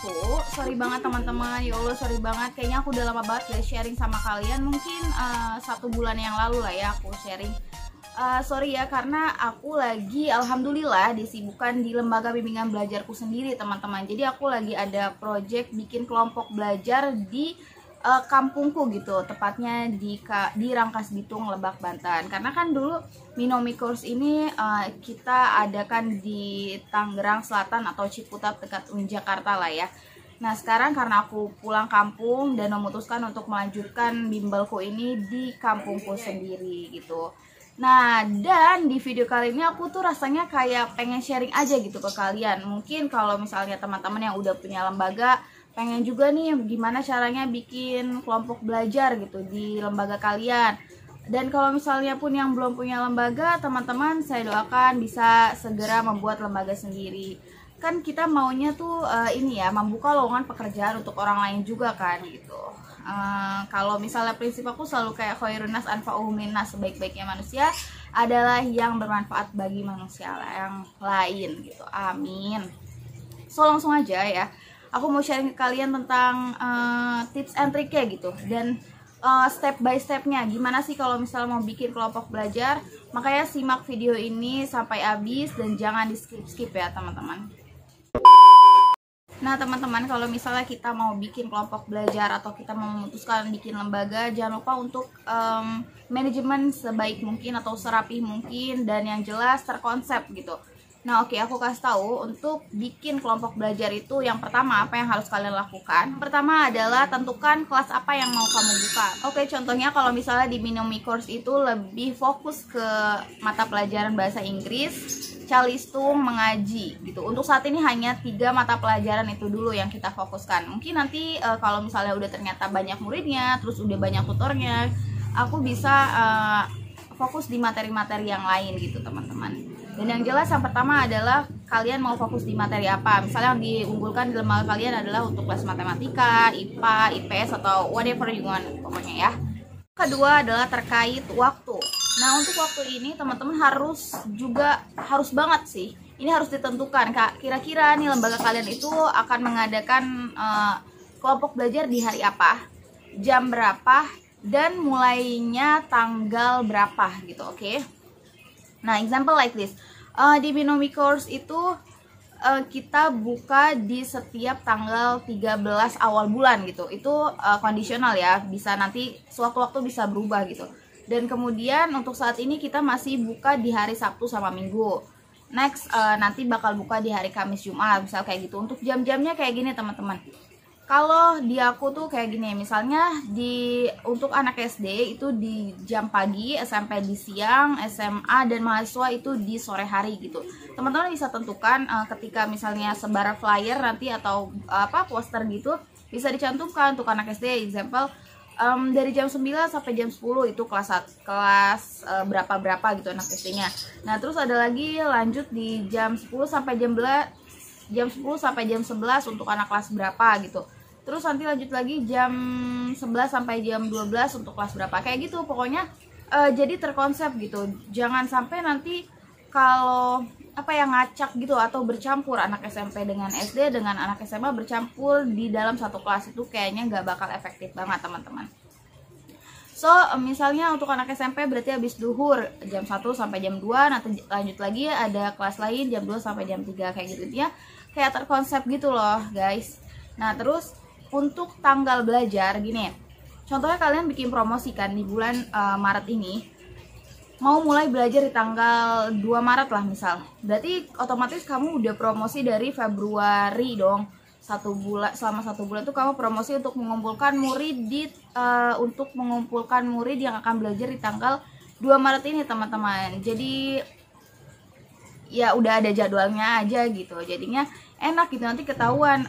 aku. Sorry banget teman-teman, ya Allah sorry banget. Kayaknya aku udah lama banget gak sharing sama kalian. Mungkin 1 bulan yang lalu lah ya aku sharing. Sorry ya, karena aku lagi alhamdulillah disibukkan di lembaga bimbingan belajarku sendiri teman-teman. Jadi aku lagi ada project bikin kelompok belajar di kampungku gitu, tepatnya di Rangkas Bitung, Lebak, Banten. Karena kan dulu Minomi Course ini kita adakan di Tangerang Selatan atau Ciputat dekat Jakarta lah ya. Nah sekarang karena aku pulang kampung dan memutuskan untuk melanjutkan bimbelku ini di kampungku sendiri gitu. Nah, dan di video kali ini aku tuh rasanya kayak pengen sharing aja gitu ke kalian. Mungkin kalau misalnya teman-teman yang udah punya lembaga pengen juga nih gimana caranya bikin kelompok belajar gitu di lembaga kalian. Dan kalau misalnya pun yang belum punya lembaga, teman-teman saya doakan bisa segera membuat lembaga sendiri. Kan kita maunya tuh ini ya, membuka lowongan pekerjaan untuk orang lain juga kan gitu. Kalau misalnya prinsip aku selalu kayak khairun nas anfa'uhum linnas, sebaik-baiknya manusia adalah yang bermanfaat bagi manusia yang lain gitu. Amin. So langsung aja ya. Aku mau sharing ke kalian tentang tips and triknya gitu, dan step by stepnya gimana sih kalau misalnya mau bikin kelompok belajar. Makanya simak video ini sampai habis dan jangan di skip ya teman-teman. Nah teman-teman, kalau misalnya kita mau bikin kelompok belajar atau kita mau memutuskan bikin lembaga, jangan lupa untuk manajemen sebaik mungkin atau serapih mungkin dan yang jelas terkonsep gitu. Nah oke, aku kasih tahu untuk bikin kelompok belajar itu yang pertama apa yang harus kalian lakukan. Pertama adalah tentukan kelas apa yang mau kamu buka. Oke, contohnya kalau misalnya di Minomi Course itu lebih fokus ke mata pelajaran bahasa Inggris, calistung, mengaji gitu. Untuk saat ini hanya 3 mata pelajaran itu dulu yang kita fokuskan. Mungkin nanti kalau misalnya udah ternyata banyak muridnya, terus udah banyak tutornya, aku bisa fokus di materi-materi yang lain gitu teman-teman. Dan yang jelas yang pertama adalah kalian mau fokus di materi apa. Misalnya yang diunggulkan di lembaga kalian adalah untuk kelas matematika, IPA, IPS atau whatever you want pokoknya ya. Kedua adalah terkait waktu. Nah untuk waktu ini teman-teman harus banget sih. Ini harus ditentukan Kak. Kira-kira nih lembaga kalian itu akan mengadakan kelompok belajar di hari apa, jam berapa, dan mulainya tanggal berapa gitu, oke? Nah, example like this. Di Minomi Course itu kita buka di setiap tanggal 13 awal bulan gitu. Itu kondisional ya, bisa nanti sewaktu-waktu bisa berubah gitu. Dan kemudian untuk saat ini kita masih buka di hari Sabtu sama Minggu. Next, nanti bakal buka di hari Kamis Jumat, misal kayak gitu. Untuk jam-jamnya kayak gini teman-teman. Kalau di aku tuh kayak gini, misalnya untuk anak SD itu di jam pagi, SMP di siang, SMA dan mahasiswa itu di sore hari gitu. Teman-teman bisa tentukan ketika misalnya sebar flyer nanti atau poster gitu, bisa dicantumkan untuk anak SD, example dari jam 9 sampai jam 10 itu kelas berapa gitu anak SD-nya. Nah, terus ada lagi lanjut di jam 10 sampai jam 10 sampai jam 11 untuk anak kelas berapa gitu. Terus nanti lanjut lagi jam 11 sampai jam 12 untuk kelas berapa. Kayak gitu pokoknya jadi terkonsep gitu. Jangan sampai nanti kalau yang ngacak gitu atau bercampur anak SMP dengan SD dengan anak SMA bercampur di dalam satu kelas, itu kayaknya nggak bakal efektif banget teman-teman. So, misalnya untuk anak SMP berarti habis duhur jam 1 sampai jam 2, nanti lanjut lagi ada kelas lain jam 2 sampai jam 3 kayak gitu ya. Kayak terkonsep gitu loh, guys. Nah, terus untuk tanggal belajar gini. Contohnya kalian bikin promosi kan di bulan Maret ini. Mau mulai belajar di tanggal 2 Maret lah misal. Berarti otomatis kamu udah promosi dari Februari dong. Selama 1 bulan tuh kamu promosi untuk mengumpulkan murid yang akan belajar di tanggal 2 Maret ini teman-teman. Jadi ya udah ada jadwalnya aja gitu. Jadinya enak gitu, nanti ketahuan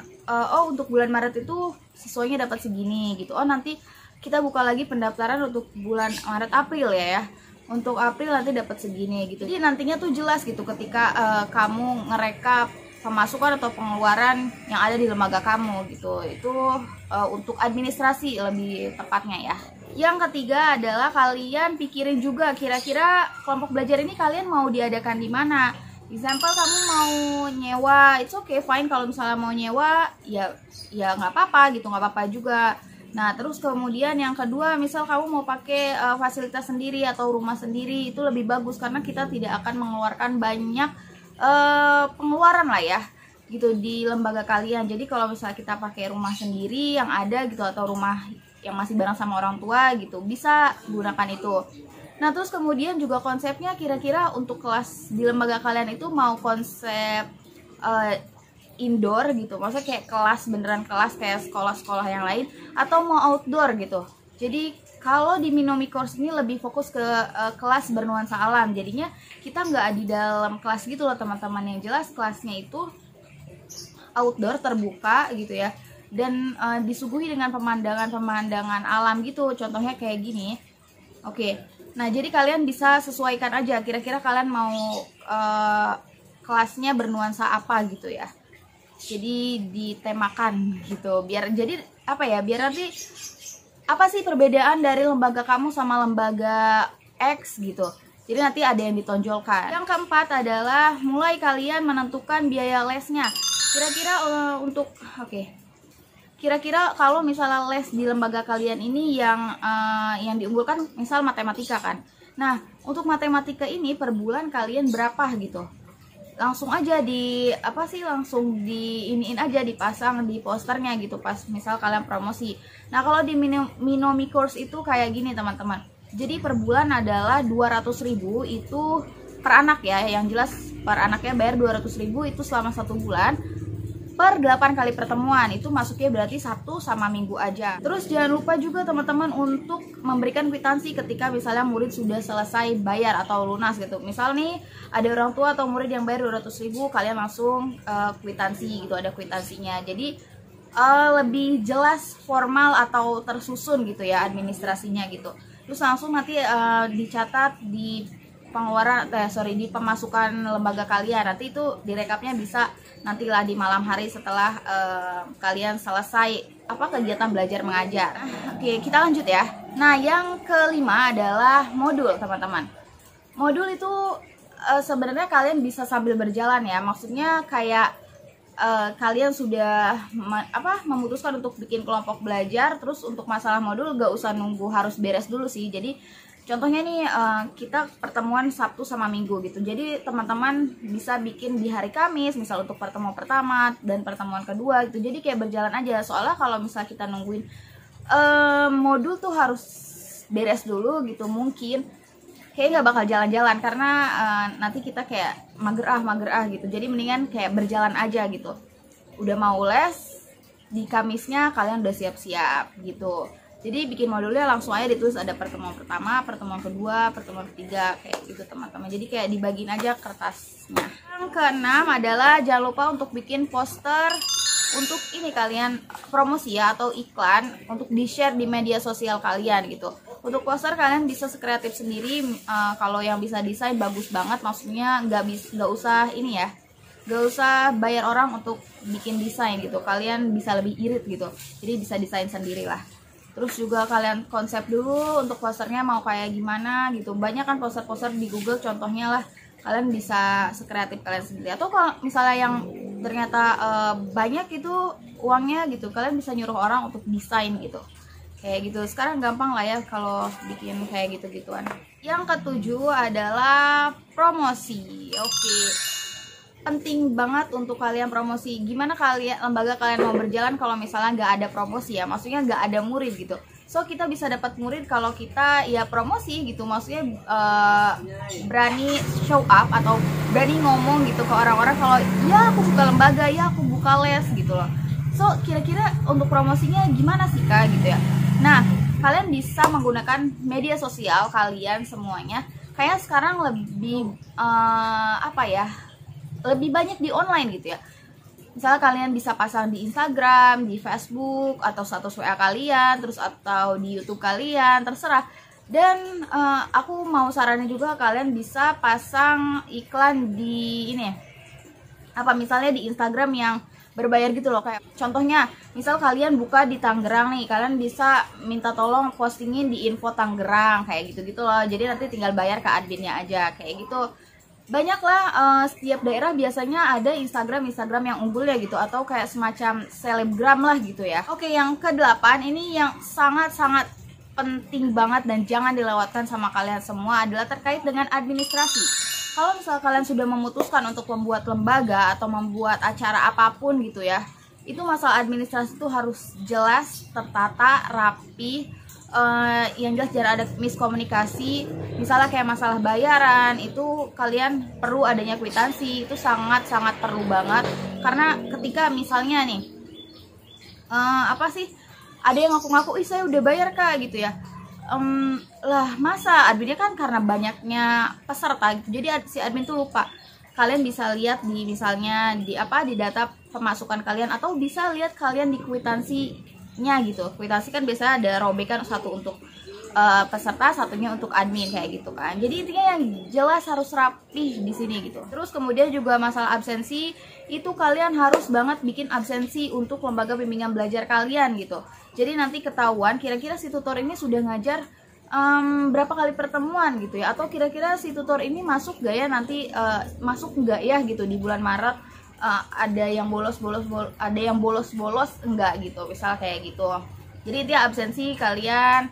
untuk bulan Maret itu sesuainya dapat segini gitu. Nanti kita buka lagi pendaftaran untuk bulan Maret April ya. Untuk April nanti dapat segini gitu. Jadi nantinya tuh jelas gitu ketika kamu ngerekap pemasukan atau pengeluaran yang ada di lembaga kamu gitu. Itu untuk administrasi lebih tepatnya ya. Yang ketiga adalah kalian pikirin juga kira-kira kelompok belajar ini kalian mau diadakan di mana. Example kamu mau nyewa, it's okay fine kalau misalnya mau nyewa ya nggak apa-apa gitu, nggak apa-apa juga. Nah terus kemudian yang kedua, misal kamu mau pakai fasilitas sendiri atau rumah sendiri, itu lebih bagus karena kita tidak akan mengeluarkan banyak pengeluaran lah ya gitu di lembaga kalian. Jadi kalau misalnya kita pakai rumah sendiri yang ada gitu, atau rumah yang masih bareng sama orang tua gitu, bisa gunakan itu. Nah terus kemudian juga konsepnya, kira-kira untuk kelas di lembaga kalian itu mau konsep indoor gitu, maksudnya kayak kelas beneran kelas kayak sekolah-sekolah yang lain, atau mau outdoor gitu. Jadi kalau di Minomi Course ini lebih fokus ke kelas bernuansa alam, jadinya kita nggak di dalam kelas gitu loh teman-teman. Yang jelas kelasnya itu outdoor, terbuka gitu ya, dan disuguhi dengan pemandangan-pemandangan alam gitu, contohnya kayak gini. Oke, nah jadi kalian bisa sesuaikan aja, kira-kira kalian mau kelasnya bernuansa apa gitu ya. Jadi ditemakan gitu, biar jadi apa ya, biar nanti apa sih perbedaan dari lembaga kamu sama lembaga X gitu. Jadi nanti ada yang ditonjolkan. Yang keempat adalah mulai kalian menentukan biaya lesnya. Kira-kira kira-kira kalau misalnya les di lembaga kalian ini yang diunggulkan misal matematika kan. Nah, untuk matematika ini per bulan kalian berapa gitu. Langsung aja langsung diiniin aja, dipasang di posternya gitu pas misal kalian promosi. Nah, kalau di Minomi Course itu kayak gini teman-teman. Jadi per bulan adalah 200.000 itu per anak ya. Yang jelas per anaknya bayar 200.000 itu selama 1 bulan. Per 8 kali pertemuan, itu masuknya berarti Sabtu sama Minggu aja. Terus jangan lupa juga teman-teman untuk memberikan kwitansi ketika misalnya murid sudah selesai bayar atau lunas gitu. Misal nih ada orang tua atau murid yang bayar 200.000, kalian langsung kwitansi gitu, ada kwitansinya. Jadi lebih jelas, formal atau tersusun gitu ya administrasinya gitu. Terus langsung nanti dicatat di pengeluaran di pemasukan lembaga kalian. Nanti itu direkapnya bisa nantilah di malam hari setelah kalian selesai kegiatan belajar mengajar. Oke, kita lanjut ya. Nah, yang kelima adalah modul, teman-teman. Modul itu sebenarnya kalian bisa sambil berjalan ya. Maksudnya kayak kalian sudah memutuskan untuk bikin kelompok belajar, terus untuk masalah modul gak usah nunggu harus beres dulu sih. Jadi contohnya nih kita pertemuan Sabtu sama Minggu gitu. Jadi teman-teman bisa bikin di hari Kamis, misal untuk pertemuan pertama dan pertemuan kedua gitu. Jadi kayak berjalan aja. Soalnya kalau misal kita nungguin modul tuh harus beres dulu gitu, mungkin kayak nggak bakal jalan-jalan karena nanti kita kayak mager gitu. Jadi mendingan kayak berjalan aja gitu. Udah mau les di Kamisnya kalian udah siap-siap gitu. Jadi bikin modulnya langsung aja ditulis, ada pertemuan pertama, pertemuan kedua, pertemuan ketiga, kayak gitu teman-teman. Jadi kayak dibagiin aja kertasnya. Yang keenam adalah jangan lupa untuk bikin poster untuk ini kalian promosi ya, atau iklan untuk di-share di media sosial kalian gitu. Untuk poster kalian bisa sekreatif sendiri. Kalau yang bisa desain bagus banget, maksudnya nggak usah ini ya, nggak usah bayar orang untuk bikin desain gitu. Kalian bisa lebih irit gitu. Jadi bisa desain sendiri lah. Terus juga kalian konsep dulu untuk posternya mau kayak gimana gitu. Banyak kan poster-poster di Google contohnya lah. Kalian bisa sekreatif kalian sendiri. Atau kalau misalnya yang ternyata banyak itu uangnya gitu, kalian bisa nyuruh orang untuk desain gitu. Kayak gitu. Sekarang gampang lah ya kalau bikin kayak gitu-gituan. Yang ketujuh adalah promosi. Oke. Penting banget untuk kalian promosi. Gimana lembaga kalian mau berjalan kalau misalnya nggak ada promosi ya, maksudnya nggak ada murid gitu. So kita bisa dapat murid kalau kita ya promosi gitu, maksudnya berani show up atau berani ngomong gitu ke orang-orang kalau ya aku buka lembaga, ya aku buka les gitu loh. So kira-kira untuk promosinya gimana sih Kak gitu ya. Nah, kalian bisa menggunakan media sosial kalian semuanya. Kayak sekarang lebih lebih banyak di online gitu ya. Misalnya kalian bisa pasang di Instagram, di Facebook, atau status WA kalian, terus atau di YouTube kalian, terserah. Dan aku mau saranin juga kalian bisa pasang iklan di misalnya di Instagram yang berbayar gitu loh. Kayak contohnya, misal kalian buka di Tangerang nih, kalian bisa minta tolong postingin di info Tangerang kayak gitu-gitu loh. Jadi nanti tinggal bayar ke adminnya aja kayak gitu. banyaklah setiap daerah biasanya ada Instagram yang unggul ya gitu, atau kayak semacam selebgram lah gitu ya. Oke, yang ke-8 ini yang sangat-sangat penting banget dan jangan dilewatkan sama kalian semua adalah terkait dengan administrasi. Kalau misal kalian sudah memutuskan untuk membuat lembaga atau membuat acara apapun gitu ya, itu masalah administrasi itu harus jelas, tertata, rapi. Yang jelas jangan ada miskomunikasi. Misalnya kayak masalah bayaran, itu kalian perlu adanya kwitansi. Itu sangat-sangat perlu banget. Karena ketika misalnya nih ada yang ngaku-ngaku, ih saya udah bayar kak gitu ya, lah masa adminnya kan karena banyaknya peserta gitu, jadi si admin tuh lupa. Kalian bisa lihat di misalnya di data pemasukan kalian, atau bisa lihat kalian di kwitansinya gitu. Kwitansi kan biasanya ada robekan, satu untuk peserta, satunya untuk admin kayak gitu kan. Jadi intinya yang jelas harus rapih di sini gitu. Terus kemudian juga masalah absensi, itu kalian harus banget bikin absensi untuk lembaga bimbingan belajar kalian gitu. Jadi nanti ketahuan kira-kira si tutor ini sudah ngajar berapa kali pertemuan gitu ya, atau kira-kira si tutor ini masuk gak ya nanti, masuk nggak ya gitu di bulan Maret, ada yang bolos enggak gitu, misal kayak gitu. Jadi dia absensi kalian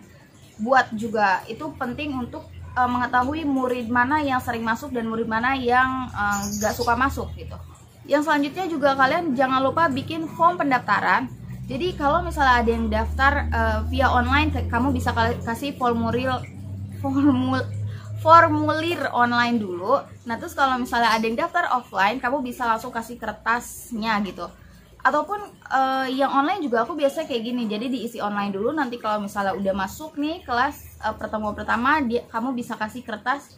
buat juga, itu penting untuk mengetahui murid mana yang sering masuk dan murid mana yang nggak suka masuk gitu. Yang selanjutnya juga kalian jangan lupa bikin form pendaftaran. Jadi kalau misalnya ada yang daftar via online, kamu bisa kasih formulir online dulu. Nah terus kalau misalnya ada yang daftar offline, kamu bisa langsung kasih kertasnya gitu. Ataupun yang online juga aku biasa kayak gini, jadi diisi online dulu, nanti kalau misalnya udah masuk nih kelas pertemuan pertama, kamu bisa kasih kertas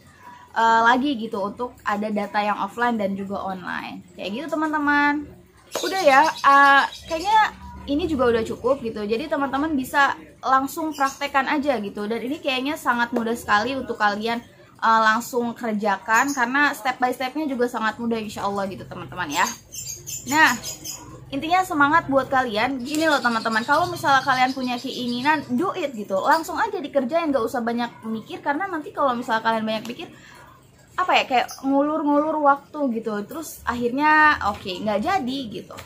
lagi gitu untuk ada data yang offline dan juga online kayak gitu teman-teman. Udah ya, kayaknya ini juga udah cukup gitu, jadi teman-teman bisa langsung praktekkan aja gitu, dan ini kayaknya sangat mudah sekali untuk kalian langsung kerjakan, karena step by stepnya juga sangat mudah insya Allah gitu teman-teman ya. Nah intinya semangat buat kalian. Gini loh teman-teman, kalau misalnya kalian punya keinginan, do it gitu, langsung aja dikerjain, gak usah banyak mikir. Karena nanti kalau misalnya kalian banyak mikir, kayak ngulur-ngulur waktu gitu, terus akhirnya nggak jadi gitu.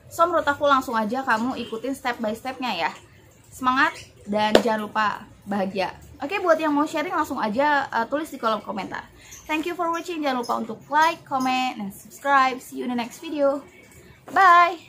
So menurut aku langsung aja kamu ikutin step by stepnya ya. Semangat dan jangan lupa bahagia. Oke, buat yang mau sharing langsung aja tulis di kolom komentar. Thank you for watching, jangan lupa untuk like, comment, dan subscribe. See you in the next video. Bye.